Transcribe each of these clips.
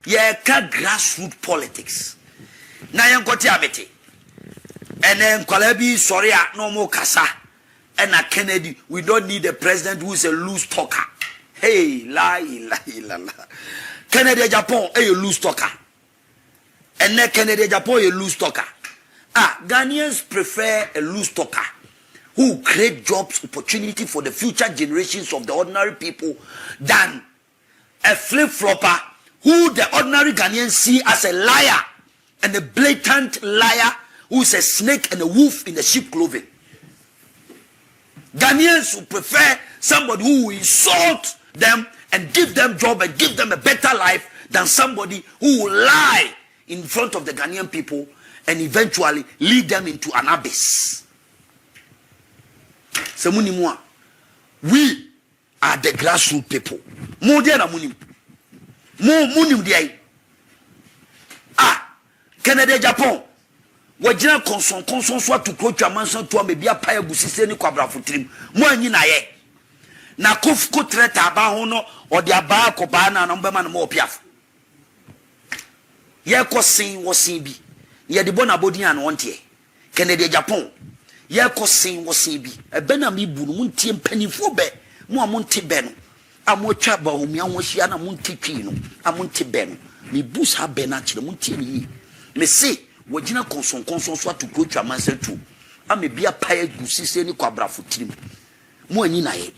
Ye ka grassroots politics. Na yen kwoti abete. Ene nkwala bi sorry a no mo kasa. Ena Kennedy, we don't need a president who is a loose talker. Hey, la. Kennedy Agyapong a loose talker. Ene Kennedy Agyapong a loose talker. Ghanaians prefer a loose talker who create jobs, opportunity for the future generations of the ordinary people than a flip-flopper who the ordinary Ghanaians see as a liar and a blatant liar who is a snake and a wolf in the sheep clothing. Ghanaians who prefer somebody who will insult them and give them job and give them a better life than somebody who will lie in front of the Ghanaian people and eventually lead them into an abyss. So we are the grassroots people. Kennedy Agyapong wajina konson so to coach amanson to me bia pa egusise ni kwabra futrim mo anyi na ye na kofuko treta ba ho no ode aba akoba na no bema no mo piaf ye kosin wosin bi ye de bona bodin an wonte Kennedy Agyapong ye kosin wosin bi ebe na me bu no muntie mpanifo be mo amonte be no amotwa ba ho mi anwohia na monte twi no amonte be no me bus ha be na kire monte ni me se wajina konson so to coach amanson to ame bia paye gusise ni kwabra futrim mo anyi na ye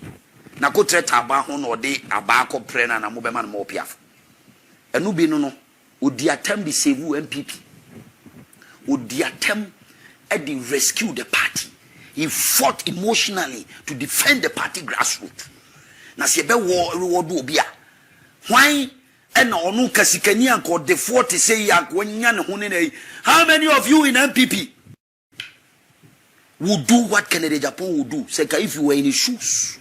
na ko treta aba ho no de aba ko pre na mo be ma no mo piaf enu bi no odi atem bi save MPP odi atem e dey rescue the party. He fought emotionally to defend the party grassroots na se be wo reward obi a why and onu kasikani anko de 40 say ya wonya ne ho ne. How many of you in MPP would do what Kennedy Agyapong would do? Say if you were in his shoes.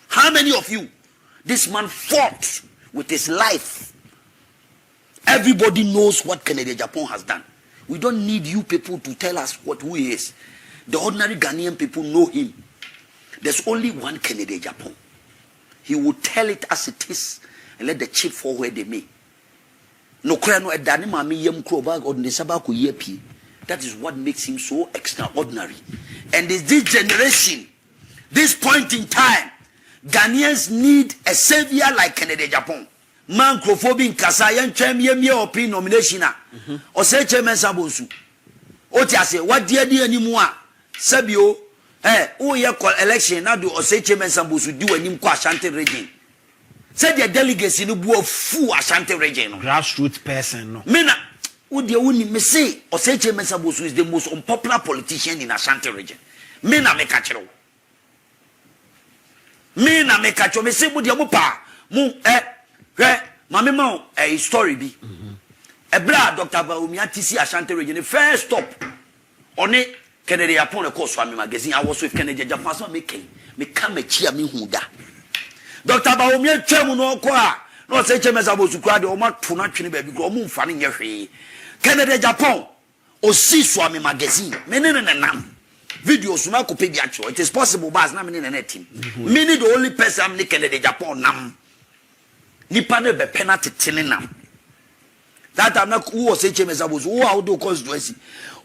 How many of you? This man fought with his life. Everybody knows what Kennedy Agyapong has done. We don't need you people to tell us who he is. The ordinary Ghanaian people know him. There's only one Kennedy Agyapong. He will tell it as it is and let the chip fall where they may. No krano edani mami yem kroba odnesaba ko yepi. That is what makes him so extraordinary. And this generation, this point in time, Ghanaians need a savior like Kennedy Agyapong. Man crofobin kasa yan chem yem opi nomination o say Mensah bonsu. O ti ase what dia animu a sabio o ye election na do o say Mensah bonsu di anim kwa Ashanti region. Say the delegates in the full Ashanti region. Grassroots person, no. Mina, me say, or say Mensah Bonsu is the most unpopular politician in Ashanti region. Mina me catch me say, would you pa? Mamma, a story be. A bra Dr. Baumia TC Ashanti region, the first stop on it. Kennedy Agyapong course for me magazine. I was with Kennedy Agyapong making me come a cheer me huda. Dr. Baumia Chairman no kwa no say Mensah Bonsu kwa de o ma to na twene ba bi ko mo mfa ne nye hwe Kennedy Agyapong o si so me magazine me ne nam videos na ko pe bi acho. It is possible bas na me ne team me ne the only person am ne Kennedy Agyapong nam nipa ne be penalty tene nam that time na who say Mensah Bonsu who how do constituency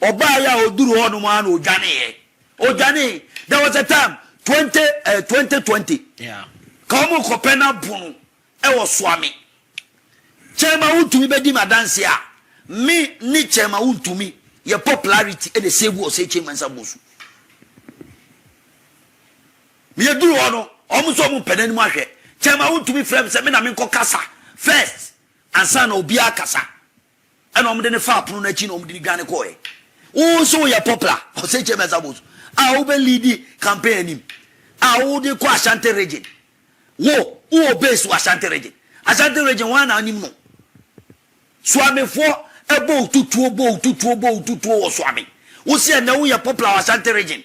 oba ya oduru ho no ma na ojane there was a time 2020 yeah. Como kopena bunu e wo swami chema Wontumi be di madanse a me ni chema Wontumi ye popularity e de save o say Mensah Bonsu me duru ono omuso mu penani mu ahwe chema Wontumi frem se me na me nko kasa first ansa na obi akasa e na omde ne fa apunu na chi na omde ni gane ko e wo so ye popular o say Mensah Bonsu a wo be lead campaign him a wo de ko Ashanti region wo base wa Ashanti region wana anim no swami fo ebo tutuo wo swami wo se na wo ye popular Ashanti region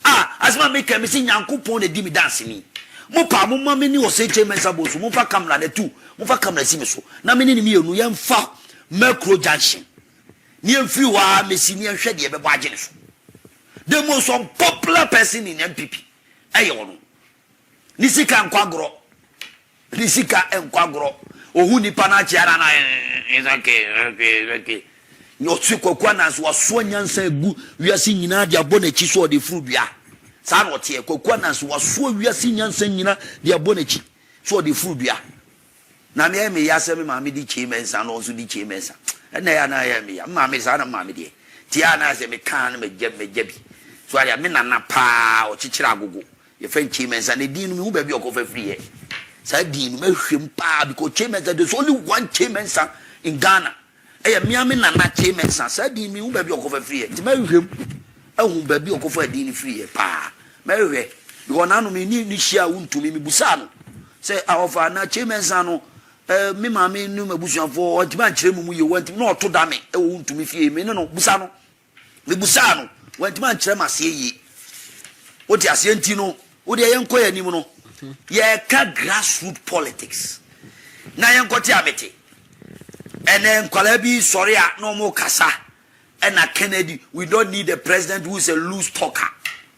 asma make me si nyankopon na di mi dance ni mo pa mo ma me ni o se Mensah Bonsu mo fa camera na tu mo fa camera si me so na me ni enu ye mfa macro junction ni emfiri wa me si ni ehwe de be bo agene so the most unpopular person in MPP ayo no nisika enkwagro ohu nipa na chiara na is okay no twe kokwa na so waso nyansa egu wiase nyina de abonachi so de furu bia sa na ote kokwa na so waso wiase nyansa nyina de abonachi so de furu bia na me yase me ma me di chi Mensah no so di chi Mensah na ya na ya me ya ma me sa na ma me de ti ana se me kan me jebi so ari me na pa o chichira agogo ye fen chi Mensah ne din me hu ba bi okofa free ye sa din me hwem pa because chi Mensah there's only one chi Mensah in Ghana me me na chi Mensah sa din me hu ba bi okofa free ye ti me hwem hu ba bi okofa din free ye pa me hwe because na no me ni hia Wontumi me busa no say awofa na chi Mensah no me mama nu mabusuafo o ntima nkyere mu ye wantim na oto da me e wo Wontumi fie me no busa no me busa no wantima nkyere mase yi wo ti ase nti no wo de yen koya nim no ye ka grassroots politics na yen koti abete ene nkwala bi sori a no mo kasa na Kennedy we don't need a president who is a loose talker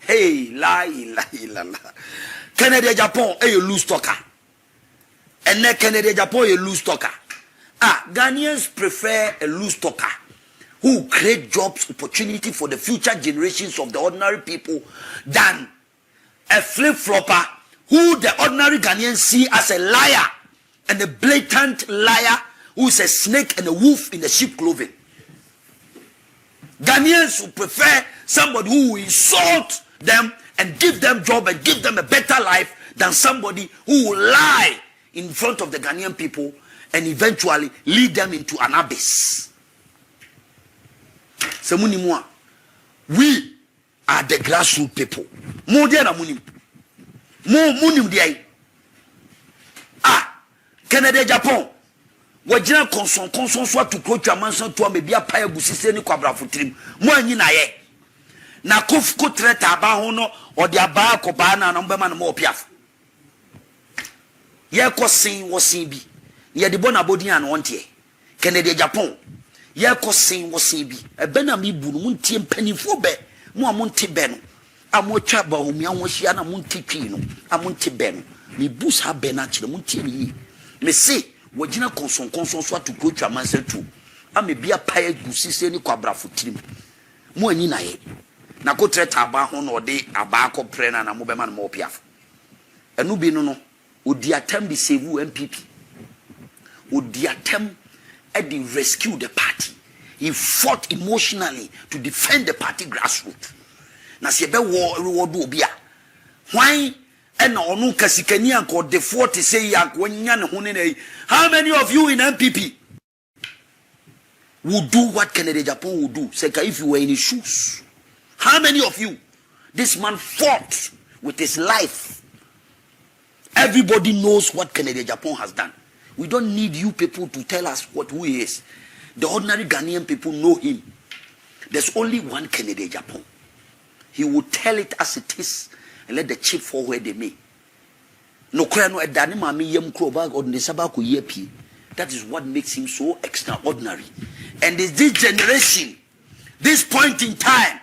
hey la Kennedy Agyapong a loose talker. And then Kennedy Agyapong a loose talker. Ghanaians prefer a loose talker who create jobs, opportunity for the future generations of the ordinary people than a flip-flopper who the ordinary Ghanaians see as a liar and a blatant liar who is a snake and a wolf in the sheep clothing. Ghanaians who prefer somebody who will insult them and give them job and give them a better life than somebody who will lie in front of the Ghanaian people and eventually lead them into an abyss. So we are the grassroots people. More than a munim. More munim dey. Kennedy Agyapong. Wajina konson so to coach a manson to me bia paya busise ni kwabra futrim. Mo anyi na ye. Na kofuko treta aba ho no or the aba ko ba na no bema no mo piaf. Ye kosin wosin bi ye de bona bodin an wonte Kennedy Agyapong ye kosin wosin bi ebe na me bu no muntie mpanifo be mo amonte be no amotwa ba homia ho hia na monte twi no amonte be no me bu sa be na kire montie me me se wogina konson so to coach amanse tu ame bia pae gusise ni kwabra fotirim mo anyi na ye na ko treta aba ho no de aba ko pre na mo be ma no mo piaf enu bi no Odi attempt to save MPP. Odi attempt to rescue the party. He fought emotionally to defend the party grassroots. Na sebe reward obia. Why and onu kasikani anko de 40 say yakwanya ne hone. How many of you in MPP would do what Kennedy Agyapong would do? Say if you were in his shoes. How many of you? This man fought with his life. Everybody knows what Kennedy Agyapong has done. We don't need you people to tell us who he is. The ordinary Ghanaian people know him. There's only one Kennedy Agyapong. He will tell it as it is and let the chief fall where they may. No krano edani mami yem kroba or nesabako yepi. That is what makes him so extraordinary. And this generation, this point in time,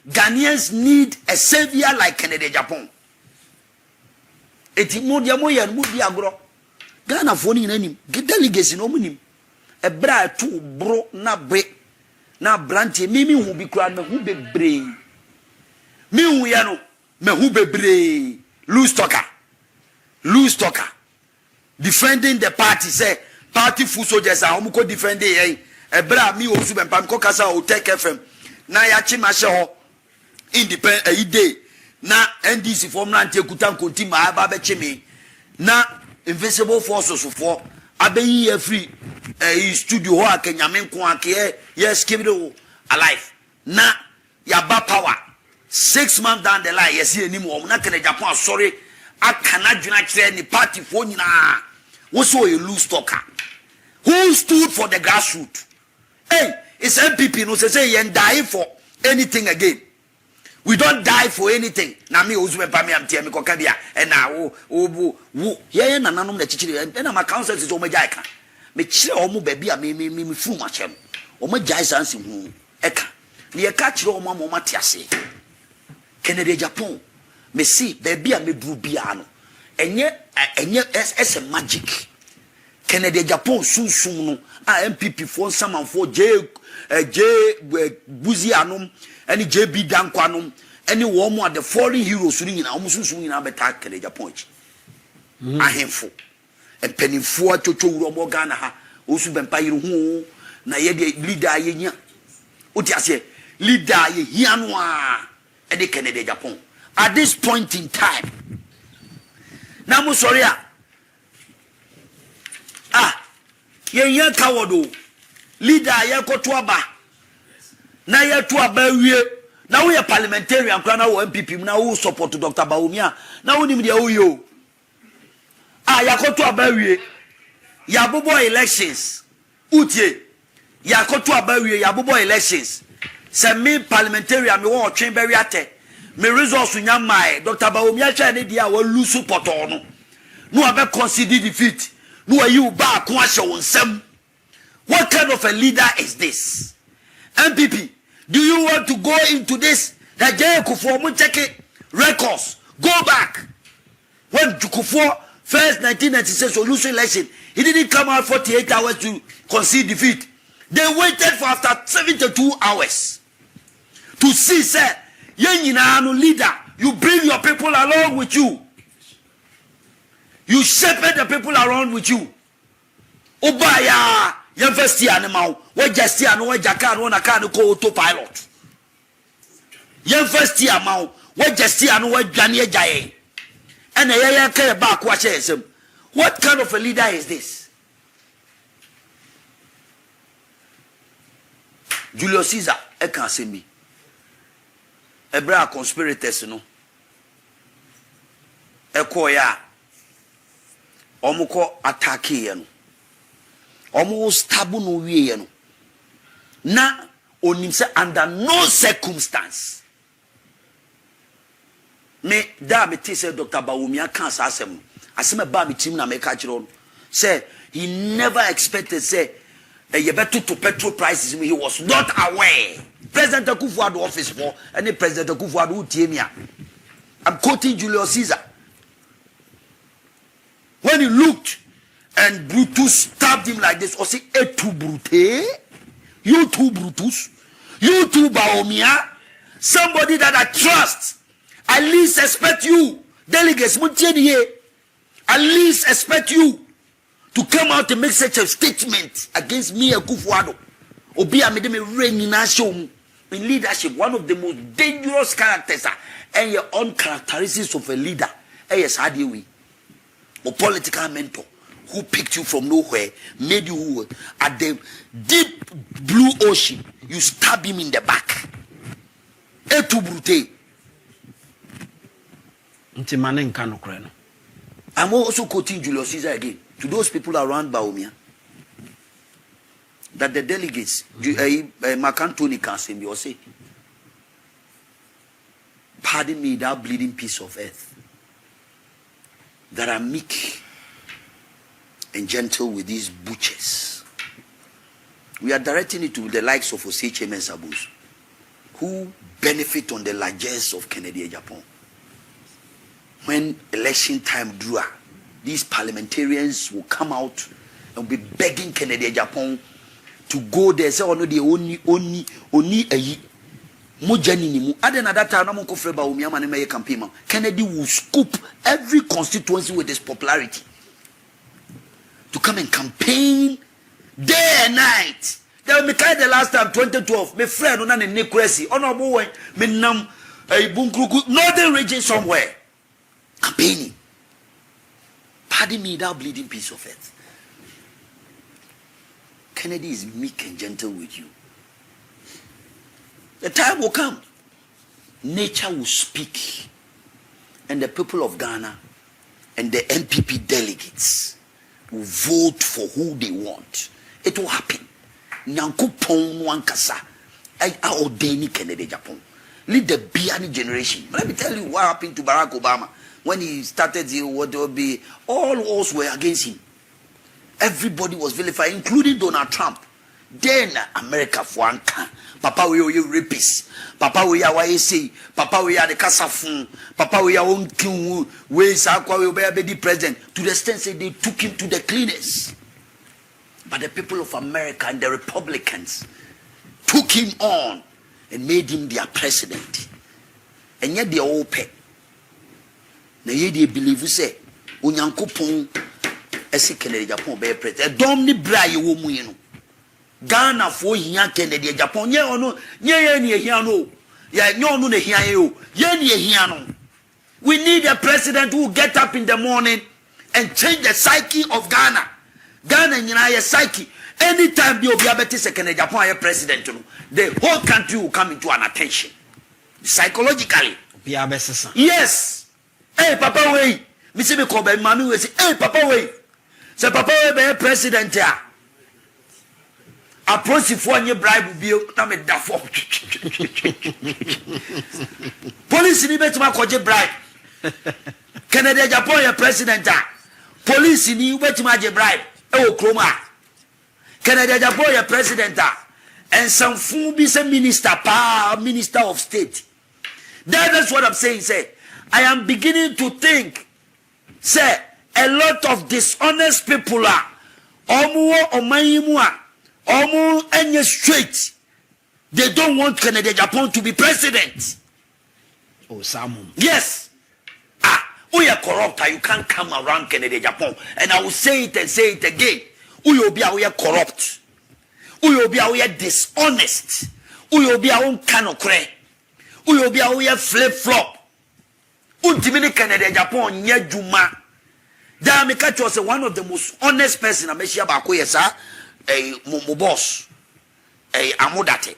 Ghanaians need a savior like Kennedy Agyapong. Eti modia moya mudi agro Ghana foni nanim delegacy no munim e bra to bro na be na branche mimi hu bi kura me hu bebre mi hu ya no me hu bebre loose talker defending the party say party full soldiers are hom ko defending e bra mi o su be pam ko kasa o Tech FM na ya chi ma she ho independent day na NDC form na ntekuta konti ma aba be cheme na invisible forces for abeyi free studio ho akanyame nko ake yes keep it alive na ya ba power 6 months down the line yes enim wo na Kennedy Agyapong sorry akana dwuna kire ni party fo nyina wo so a loose talker who stood for the grassroots. Hey, it's MPP no say yen die for anything again. We don't die for anything. Na me ozume pa me am tie me koka bia e na wo ye na nanom na chichire e na ma council is o ma jai ka me chire o mo ba bia me furu ma chem o ma jai sansi hu e ka ne ye ka chire o ma mo ma tiase Kennedy Agyapong me see ba bia me duru bia no enye ese magic Kennedy Agyapong sunsum no a MPP for someone for J Buzi anom any JB Dankwanom any one the foreign heroes ni na omo sunsum ni na beta Kennedy Agyapong ahemfo empanimfo atwotwo wuro mo Ghana ha osu bempa yiri hu na ye de leader ye nya oti ase leader ye hia no a e de Kennedy Agyapong at this point in time. Now mo sorry ye kawodo leader ye koto aba na ye to aba wie na we parliamentarian kra na wo MPP na wo support Dr. Bawumia na wo nim de wo yo ya koto aba wie ya bobo elections utie ya koto aba wie ya bobo elections se me parliamentarian me wo twen beri ate me resource nya mai Dr. Bawumia cha ne dia wo lose poto no abe consider defeat. No, are you back? What kind of a leader is this? MPP, do you want to go into this? That Jay Kufuor check it records. Go back. When Kufuor first 1996 solution election, he didn't come out 48 hours to concede defeat. They waited for after 72 hours to see, sir, you leader, you bring your people along with you. You shepherd the people around with you. Obaya, university animal, what just here, no, what Jacan, one can go autopilot. University amount, what just here, no, what AGYE. And I care back what says him. What kind of a leader is this? Julius Caesar, I can't see me. A bra conspirators, no. A koya. Omuko attack ye no omu stabu no wie no na onim se under no circumstance me da me say Dr. Bawumia cancer asem ba me tim na me ka kire no say he never expected say ye better to petrol prices. He was not aware. President Akufo-Addo office for any President Akufo-Addo tie me. I'm quoting Julius Caesar. When he looked and Brutus stabbed him like this, or say, "Etu Brute, you too Brutus, you too Bawumia, somebody that I trust, at least expect you, delegates, at least expect you to come out and make such a statement against me, Akufo-Addo. Obi amede me reign in leadership, one of the most dangerous characters and your own characteristics of a leader. Yes, how do we? A political mentor who picked you from nowhere, made you who at the deep blue ocean, you stab him in the back. Etu Brute. I'm also quoting Julius Caesar again to those people around Bawumia, that the delegates, Mark Antony can say, you say, pardon me, thou bleeding piece of earth, that are meek and gentle with these butchers. We are directing it to the likes of Oseche Mensah, who benefit on the largesse of Kennedy Agyapong. When election time drew, these parliamentarians will come out and be begging Kennedy Agyapong to go there. Say, oh no, the only a Mujani at that time, campaign. Kennedy will scoop every constituency with his popularity to come and campaign day and night. They will make the last time 2012. My friend on an necracy. Oh no, boy, me nam a bunkruku northern region somewhere campaigning. Pardon me, thou bleeding piece of earth. Kennedy is meek and gentle with you. The time will come. Nature will speak. And the people of Ghana and the MPP delegates will vote for who they want. It will happen. Nyankopon wankasa. I ordain Kennedy Agyapong. Lead the Biani generation. Let me tell you what happened to Barack Obama. When he started, what will be, all us were against him. Everybody was vilified, including Donald Trump. Then America for anka. Papa we are rapists. Papa we are say. Papa we are the kasafun. Papa we are on king. We are the president. To the extent that they took him to the cleaners. But the people of America and the Republicans took him on and made him their president. And yet they all pay. Now they believe you say, Unyankopon esi Kennedy Agyapong be president. Dom ni bra ye wo mu yi no. Ghana for hia Kennedy Agyapong nye ono nye ni hia no. Ya nye ono na hia ye o. Ye ni hia no. We need a president who will get up in the morning and change the psyche of Ghana. Ghana nyina ye psyche. Anytime the obi abeti se Kennedy Agyapong ye president no, the whole country will come into an attention. Psychologically. Yes. Hey papa wey. Me say me call by mami we say, hey papa wey. Say papa wey be president ya. Approach for any bribe bi na me da for. Police ni betima koje bribe. Kennedy Agyapong ye president ya. Police ni betima je bribe. E o kroma. Kennedy Agyapong ye president ya. And some fool be say minister of state. That's what I'm saying. Say, I am beginning to think, say, a lot of dishonest people are straight. They don't want Kennedy Agyapong to be president. Oh, Samu. Yes. We are corrupt. You can't come around Kennedy Agyapong. And I will say it and say it again. We are corrupt. We are dishonest. We are kind of cray. We are flip flop. Wontumi Kennedy Agyapong nye juma. Da me catch was one of the most honest person I meshia ba ko yesa mo boss amodate.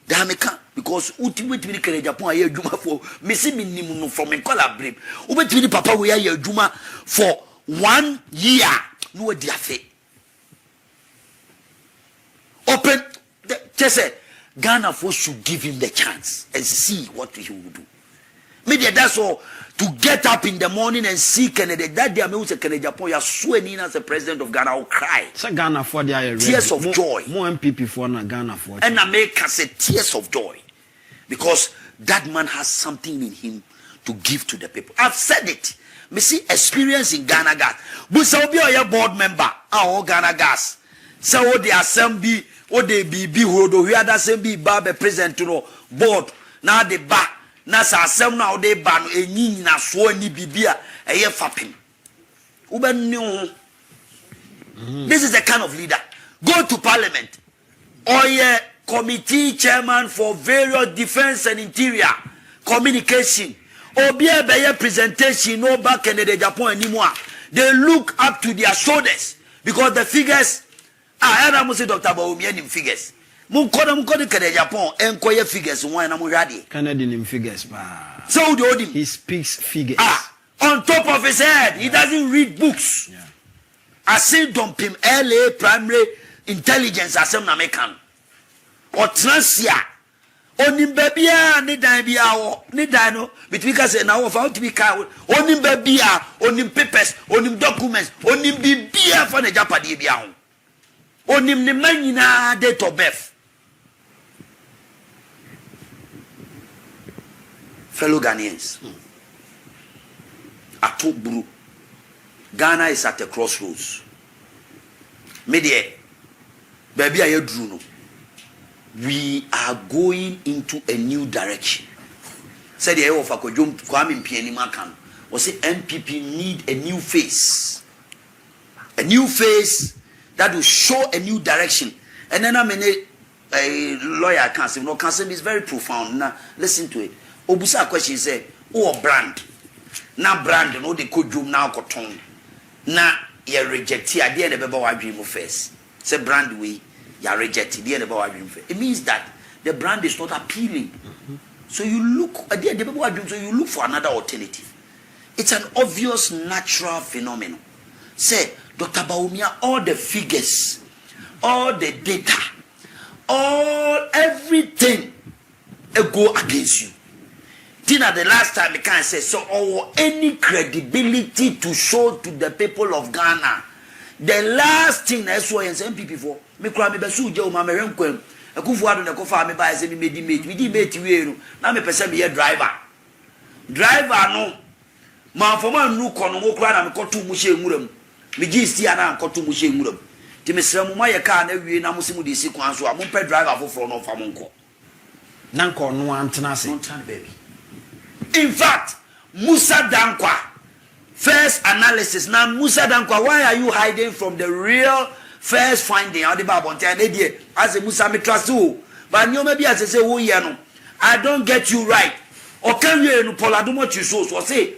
Da me ka because Wontumi Kennedy Agyapong aye juma for me see me nim no from me collaborate. Ubetumi papa we aye juma for 1 year no di afe. Open just say Ghana folks should give him the chance and see what he will do. Maybe that's all. To get up in the morning and see Kennedy. That day I mean Kennedy Agyapong, you swearing in as the president of Ghana, I will cry. So Ghana for the tears of joy. More MPP for Ghana for. And America said tears of joy. Because that man has something in him to give to the people. I've said it. Me see experience in Ghana Gas. But so be a board member. Our Ghana Gas. So the assembly. O de be hodo we ada sem bi ba be present no board na de ba na sa asem na o de ba no enyi na so ani bibia eye fapem wo be nu. This is the kind of leader. Go to parliament or ye committee chairman for various defense and interior communication or be a presentation no back Kennedy Agyapong anymore. They look up to their shoulders because the figures I must say Dr. Bawumia nim figures. Mukode Kennedy Agyapong enkoye figures one na mo hwade. Kennedy nim figures ba. So the hold him. He speaks figures. On top of his head, he doesn't read books. Yeah. I say dump him LA primary intelligence asem na mekan. Or transia. Onim babia ni dan bia wo. Ni dan no between ka say na wo fa to be ka. Onim babia, onim papers, onim documents, onim bibia for na japade bia ho. Onim ne manyina date of birth. Fellow Ghanaians, Ato Buru, Ghana is at a crossroads. Media, baby, I drew no. We are going into a new direction. Said the of Akojum Kwame Mpieni Makan was say MPP need a new face. A new face that will show a new direction. And then a lawyer counsel, no counsel is very profound. Now listen to it. Obusa question say, oh brand. Now brand no they could do now cotton. Now you reject here the end of our dream first. Say brand we you reject the end of our dream first. It means that the brand is not appealing. So you look at the end of our dream, so you look for another alternative. It's an obvious natural phenomenon. Say Dr. Bawumia, all the figures, all the data, everything go against you. Tina, the last time I can say so, or any credibility to show to the people of Ghana. The last thing I saw in MPP for me, cry me besu je o ma merem kwem. Akufuado na kofa me ba ese me medi mate. We di mate we no. Na me pese me ye driver. Driver no. Ma for man nu kono mo kra na me kotu mu hye nwuram. Me gi sti ana kotu mu hye nwuram. ti mesra mu ma ye car na wie na musimu de si kwan so a mo pɛ driver foforo no fa mo nko na nko no antena se don't turn baby. In fact, Musa Dankwa first analysis. Now Musa Dankwa, why are you hiding from the real first finding? How the Bible as a Musa me trust you, but you maybe as I say, oh yeah, no, I don't get you right. Or can you no Poladumo Chiso so say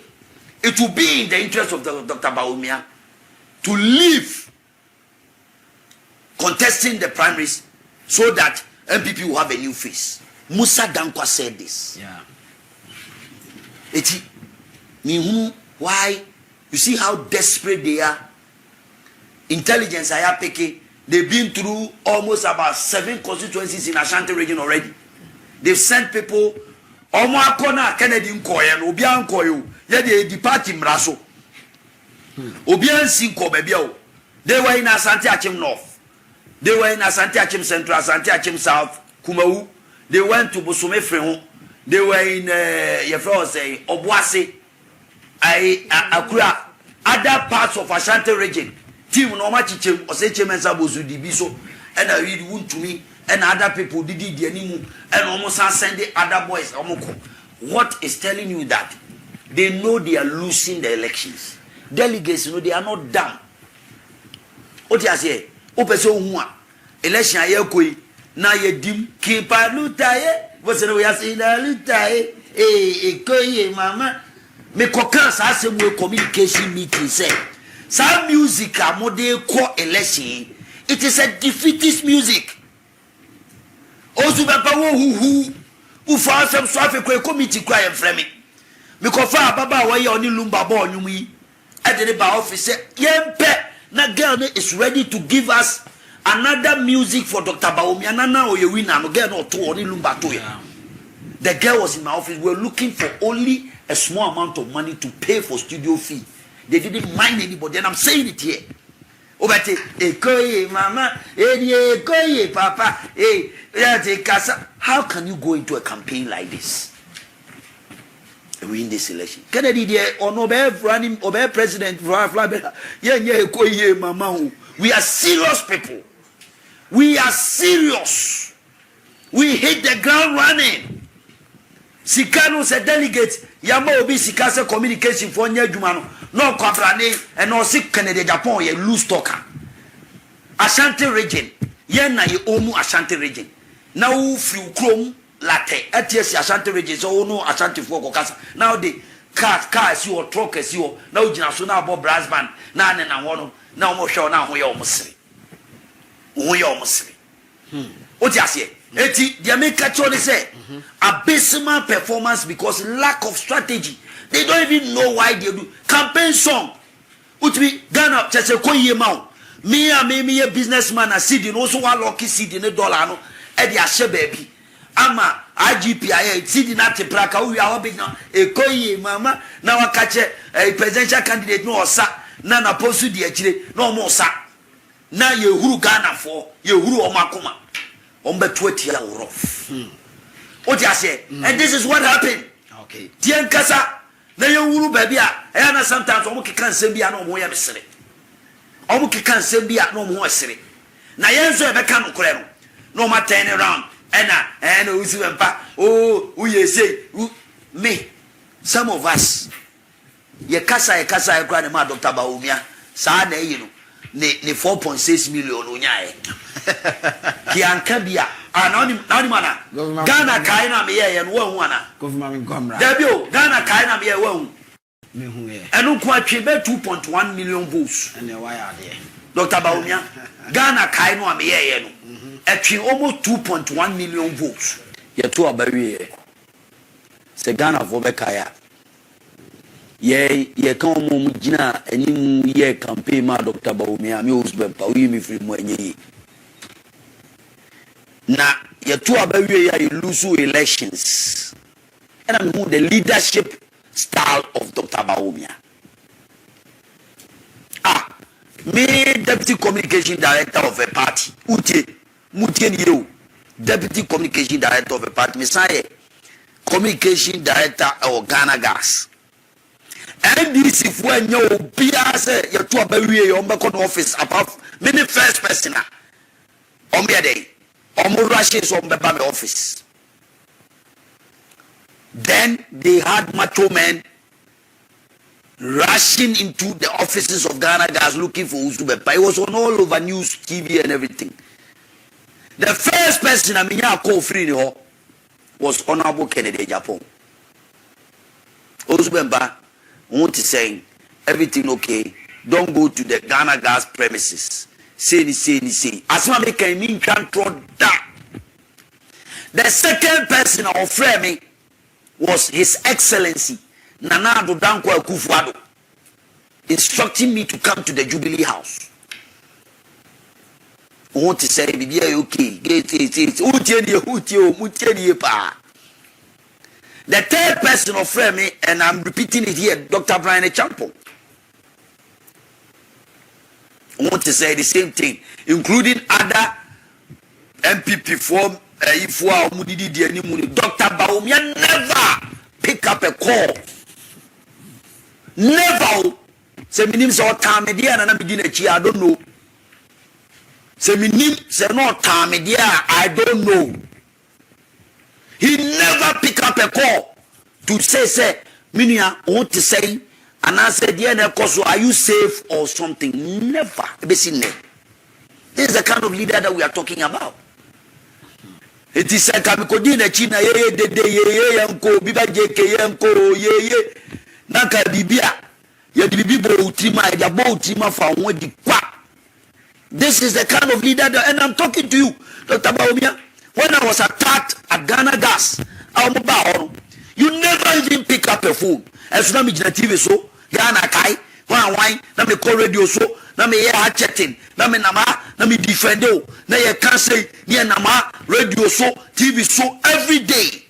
it will be in the interest of Dr. Bawumia to leave contesting the primaries so that MPP will have a new face. Musa Dankwa said this. Yeah. Eti why you see how desperate they are. Intelligence I have taken. They've been through almost about 7 constituencies in Ashanti region already. They've sent people Omo akona Kennedy Nkoye no obia nkoye ye de party mraso obia nsinko bebia. They were in Asante Achim North, they were in Asante Achim Central, Asante Achim South, Kumawu. They went to Bosome Frehu. They were in say Obuasi, Akura, other parts of Ashanti region. Team no Machichem or say Mensah Dibiso, and I read Wontumi and other people did the animu and almost send the other boys. What is telling you that they know they are losing the elections? Delegates know they are not dumb. What you say? Opeso Hua election ayekoi na yedim kipa lutaye. What's the way I say that lutaye? Kyei mama. Me kokan sa asem communication meeting say. Some music are model core election. It is a defeatist music. Also, Papa who for some swafe committee cry and frame. Me kofa baba wa ye oni lumba bo nyumi. At the office yempe na girl is ready to give us another music for Dr. Bawumia. Nana or you win no girl no to oni lumba to ya. The girl was in my office. We were looking for only a small amount of money to pay for studio fee. They didn't mind anybody, and I'm saying it here. Obate, Kyei mama, Kyei papa, how can you go into a campaign like this and win this election? Kennedy there or no running or president Kyei mama. We are serious people. We are serious. We hit the ground running. Sikano said delegate Yama obi sikase communication for nya adwuma no kwabrane and no sik Kennedy Agyapong ye loose talker. Ashanti region ye na ye omu Ashanti region na wo fi ukrom late atiesi Ashanti region so no Ashanti for kokasa now the car si or truck si o na ugina so na abo brass band na ne na wono na omo hwe na ho ye omsiri what you say? Eti they make actually say abysmal performance because lack of strategy. They don't even know why they do campaign song. Utbi Ghana chese koye ma. Me a businessman a seed also one lucky seed in $1 no. E dey ahye baby. Ama AGYE seed na tepraka we are big now. Koye mama na wakache presidential candidate no osa na na postu di akire no mo osa. Na ye huru Ghana for ye huru omakoma. Ombe 20 years rough. What you say? And this is what happened. Okay. Tien kasa na ye huru baby a e na sometimes omo keka nsem bia na omo ya mesere. Omo keka nsem bia na omo ho esere. Na ye nso e beka no kore no. No ma turn around. And usi wempa. Oh, we say me. Some of us ye kasa e kra na ma Dr. Bawumia. Sa na yi no. Ne 4.6 million onyae. Ki anka bia anani mana Ghana kai na me ye no wan wana government gomra Debio Ghana kai na me ye wan me hu ye enu ko atwe be 2.1 million votes and why are there Dr. Bawumia Ghana kai no me ye no atwe almost 2.1 million votes ye to abawie se Ghana vo be kaya ye kan mo gina enim ye campaign ma Dr. Bawumia me usbe pa wi mi free mo enyi na ye to abawie ya you lose elections and I'm who the leadership style of Dr. Bawumia me deputy communication director of a party Mutie you deputy communication director of a party me say communication director of Ghana Gas NDC for no PRS, your 2 baby on back on office above many first person on me a day, or more rushes on the Bama office. Then they had macho men rushing into the offices of Ghana Gas looking for Usubepa. It was on all over news, TV, and everything. The first person I mean, call free was Honorable Kennedy Agyapong. Usubepa. Want to say everything okay. Don't go to the Ghana Gas premises. Say. As one can mean control that. The second person of framing was His Excellency Nana Addo Dankwa Akufo-Addo, instructing me to come to the Jubilee House. Want to say okay. The third person of Frame, and I'm repeating it here, Dr. Abronye Champon. I want to say the same thing, including other MPP form, Dr. Bawumia never pick up a call. Never. Say my name is Otamedia and I'm beginning I don't know. Say my name say no Otamedia, I don't know. He never pick up a call to say, Minia, I want to say, and I said, so are you safe or something? Never. This is the kind of leader that we are talking about. It is like Kamikodi China, yanko, biba jeke, yanko, naka bibia, bibo utima, yabo utima fa di kwa. This is the kind of leader that, and I'm talking to you, Dr. Bawumia. When I was attacked at Ghana Gas, you never even pick up a phone. As soon as TV so, Ghana Kai, wine, na me call radio so, na me hear chatting, na me defend you, na ye can't say, nama, radio so, TV so, every day.